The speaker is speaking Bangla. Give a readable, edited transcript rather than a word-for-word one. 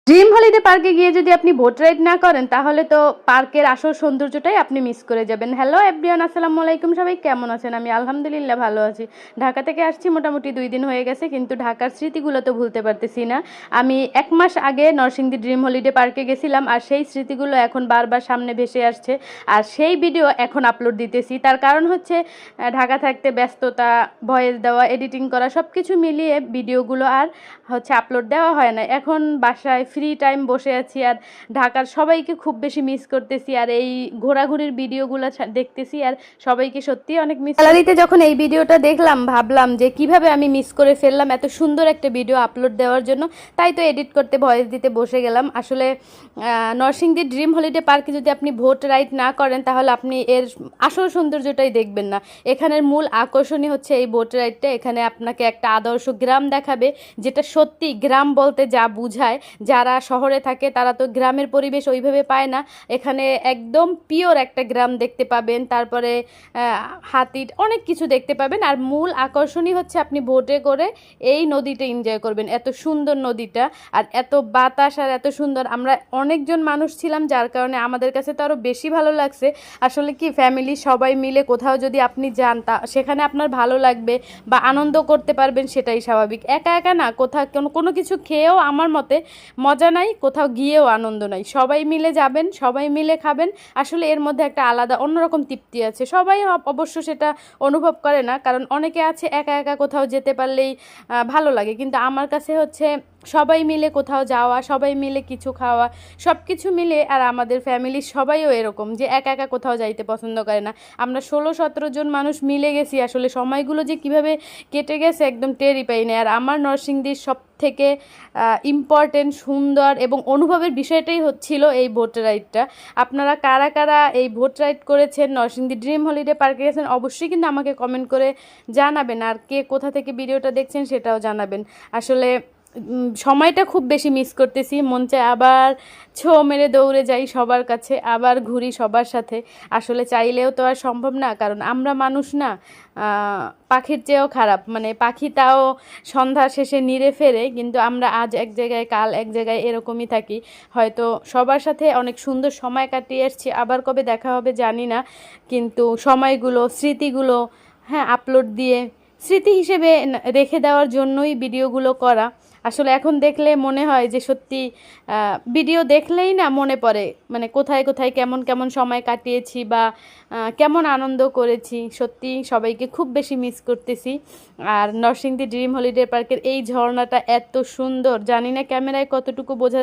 ড্রিম হলিডে পার্কে গিয়ে যদি আপনি বোট রাইড না করেন তাহলে তো পার্কের আসল সৌন্দর্যটাই আপনি মিস করে যাবেন। হ্যালো এভরিওয়ান, আসসালামু আলাইকুম। সবাই কেমন আছেন? আমি আলহামদুলিল্লাহ ভালো আছি। ঢাকা থেকে আসছি মোটামুটি 2 দিন হয়ে গেছে, কিন্তু ঢাকার স্মৃতিগুলো তো ভুলতে পারতেছি না। আমি 1 মাস আগে নরসিংদী ড্রিম হলিডে পার্কে গেছিলাম, আর সেই স্মৃতিগুলো এখন বারবার সামনে ভেসে আসছে, আর সেই ভিডিও এখন আপলোড দিতেছি। তার কারণ হচ্ছে ঢাকা থাকতে ব্যস্ততা, ভয়েস দেওয়া, এডিটিং করা সব কিছু মিলিয়ে ভিডিওগুলো আর হচ্ছে আপলোড দেওয়া হয় না। এখন বাসায় ফ্রি টাইম বসে আছি, আর ঢাকার সবাইকে খুব বেশি মিস করতেছি, আর এই ঘোরাঘুরির ভিডিওগুলো দেখতেছি, আর সবাইকে সত্যি অনেক মিস। গ্যালারিতে যখন এই ভিডিওটা দেখলাম ভাবলাম যে কিভাবে আমি মিস করে ফেললাম এত সুন্দর একটা ভিডিও আপলোড দেওয়ার জন্য। তাই তো এডিট করতে, ভয়েস দিতে বসে গেলাম। আসলে নরসিংদী ড্রিম হলিডে পার্কে যদি আপনি বোট রাইড না করেন তাহলে আপনি এর আসল সৌন্দর্যটাই দেখবেন না। এখানের মূল আকর্ষণই হচ্ছে এই বোট রাইডটা। এখানে আপনাকে একটা আদর্শ গ্রাম দেখাবে, যেটা সত্যি গ্রাম বলতে যা বুঝায়। যারা শহরে থাকে তারা তো গ্রামের পরিবেশ ওইভাবে পায় না। এখানে একদম পিওর একটা গ্রাম দেখতে পাবেন, তারপরে হাতি, অনেক কিছু দেখতে পাবেন। আর মূল আকর্ষণই হচ্ছে আপনি বোটে করে এই নদীটা এনজয় করবেন। এত সুন্দর নদীটা, আর এত বাতাস, আর এত সুন্দর। আমরা অনেকজন মানুষ ছিলাম, যার কারণে আমাদের কাছে তো আরও বেশি ভালো লাগছে। আসলে কি, ফ্যামিলি সবাই মিলে কোথাও যদি আপনি যান তা সেখানে আপনার ভালো লাগবে বা আনন্দ করতে পারবেন, সেটাই স্বাভাবিক। একা একা না, কোথাও কোনো কিছু খেয়েও আমার মতে মজা নাই, কোথাও গিয়েও আনন্দ নাই। সবাই মিলে যাবেন, সবাই মিলে খাবেন, আসলে এর মধ্যে একটা আলাদা অন্যরকম তৃপ্তি আছে। সবাই অবশ্য সেটা অনুভব করে না, কারণ অনেকে আছে একা একা কোথাও যেতে পারলেই ভালো লাগে, কিন্তু আমার কাছে হচ্ছে সবাই মিলে কোথাও যাওয়া, সবাই মিলে কিছু খাওয়া, সব কিছু মিলে। আর আমাদের ফ্যামিলির সবাইও এরকম যে একা একা কোথাও যাইতে পছন্দ করে না। আমরা 16-17 জন মানুষ মিলে গেছি, আসলে সময়গুলো যে কিভাবে কেটে গেছে একদম টেরই পাই না। আর আমার নরসিংদীর সব থেকে ইম্পর্টেন্ট, সুন্দর এবং অনুভবের বিষয়টাই হচ্ছিল এই বোট রাইডটা। আপনারা কারা কারা এই বোট রাইড করেছেন, নরসিংদী ড্রিম হলিডে পার্কে গেছেন, অবশ্যই কিন্তু আমাকে কমেন্ট করে জানাবেন। আর কে কোথা থেকে ভিডিওটা দেখছেন সেটাও জানাবেন। আসলে সময়টা খুব বেশি মিস করতেছি, মন চায় আবার ছো মেরে দৌড়ে যাই সবার কাছে, আবার ঘুরি সবার সাথে। আসলে চাইলেও তো আর সম্ভব না, কারণ আমরা মানুষ না, পাখির চেয়েও খারাপ। মানে পাখি তাও সন্ধ্যা শেষে নিড়ে ফেরে, কিন্তু আমরা আজ এক জায়গায় কাল এক জায়গায় এরকমই থাকি। হয়তো সবার সাথে অনেক সুন্দর সময় কাটিয়ে এসেছি, আবার কবে দেখা হবে জানি না, কিন্তু সময়গুলো, স্মৃতিগুলো হ্যাঁ আপলোড দিয়ে স্মৃতি হিসেবে রেখে দেওয়ার জন্যই ভিডিওগুলো করা। আসলে এখন দেখলে মনে হয় যে সত্যি ভিডিও দেখলেই না মনে পড়ে, মানে কোথায় কোথায় কেমন কেমন সময় কাটিয়েছি বা কেমন আনন্দ করেছি। সত্যি সবাইকে খুব বেশি মিস করতেছি। আর নরসিংদী ড্রিম হলিডে পার্কের এই ঝর্ণাটা এত সুন্দর, জানি না ক্যামেরায় কতটুকু বোঝা